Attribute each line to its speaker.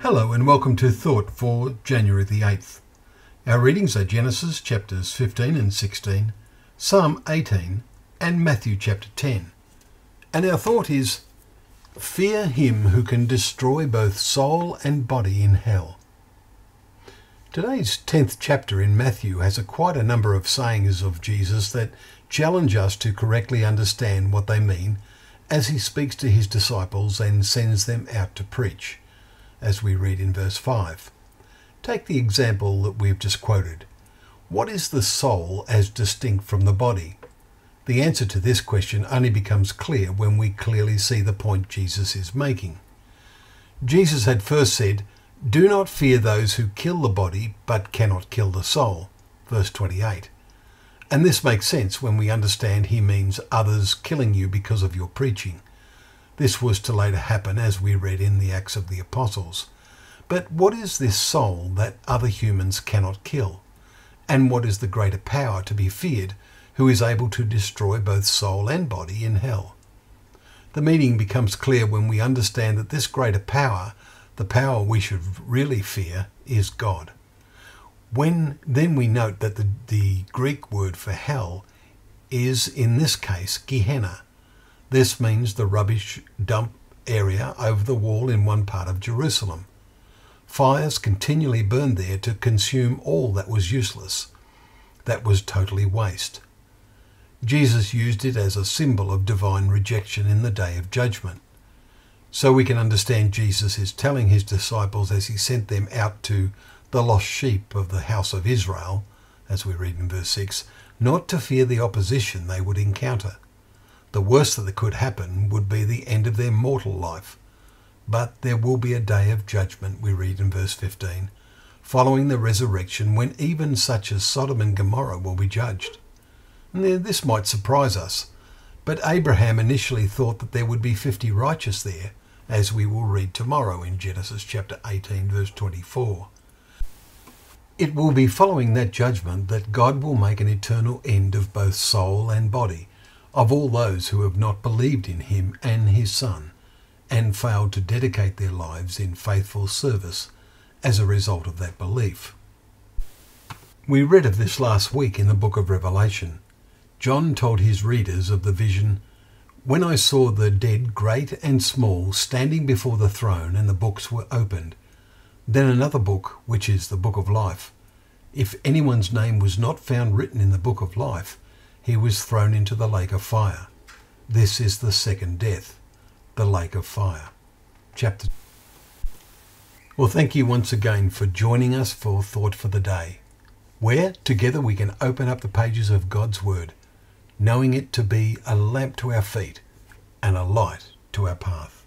Speaker 1: Hello and welcome to Thought for January the 8th. Our readings are Genesis chapters 15 and 16, Psalm 18 and Matthew chapter 10. And our thought is, fear him who can destroy both soul and body in hell. Today's 10th chapter in Matthew has quite a number of sayings of Jesus that challenge us to correctly understand what they mean as he speaks to his disciples and sends them out to preach, as we read in verse 5. Take the example that we've just quoted. What is the soul as distinct from the body? The answer to this question only becomes clear when we clearly see the point Jesus is making. Jesus had first said, "Do not fear those who kill the body but cannot kill the soul," verse 28. And this makes sense when we understand he means others killing you because of your preaching. This was to later happen as we read in the Acts of the Apostles. But what is this soul that other humans cannot kill? And what is the greater power to be feared who is able to destroy both soul and body in hell? The meaning becomes clear when we understand that this greater power, the power we should really fear, is God. Then we note that the Greek word for hell is in this case Gehenna. This means the rubbish dump area over the wall in one part of Jerusalem. Fires continually burned there to consume all that was useless. That was totally waste. Jesus used it as a symbol of divine rejection in the day of judgment. So we can understand Jesus is telling his disciples as he sent them out to the lost sheep of the house of Israel, as we read in verse 6, not to fear the opposition they would encounter. The worst that could happen would be the end of their mortal life. But there will be a day of judgment, we read in verse 15, following the resurrection when even such as Sodom and Gomorrah will be judged. And this might surprise us, but Abraham initially thought that there would be 50 righteous there, as we will read tomorrow in Genesis chapter 18 verse 24. It will be following that judgment that God will make an eternal end of both soul and body, of all those who have not believed in him and his Son, and failed to dedicate their lives in faithful service as a result of that belief. We read of this last week in the book of Revelation. John told his readers of the vision, "When I saw the dead, great and small, standing before the throne, and the books were opened. Then another book, which is the book of life. If anyone's name was not found written in the book of life, he was thrown into the lake of fire. This is the second death, the lake of fire." Chapter. Well, thank you once again for joining us for Thought for the Day, where together we can open up the pages of God's Word, knowing it to be a lamp to our feet and a light to our path.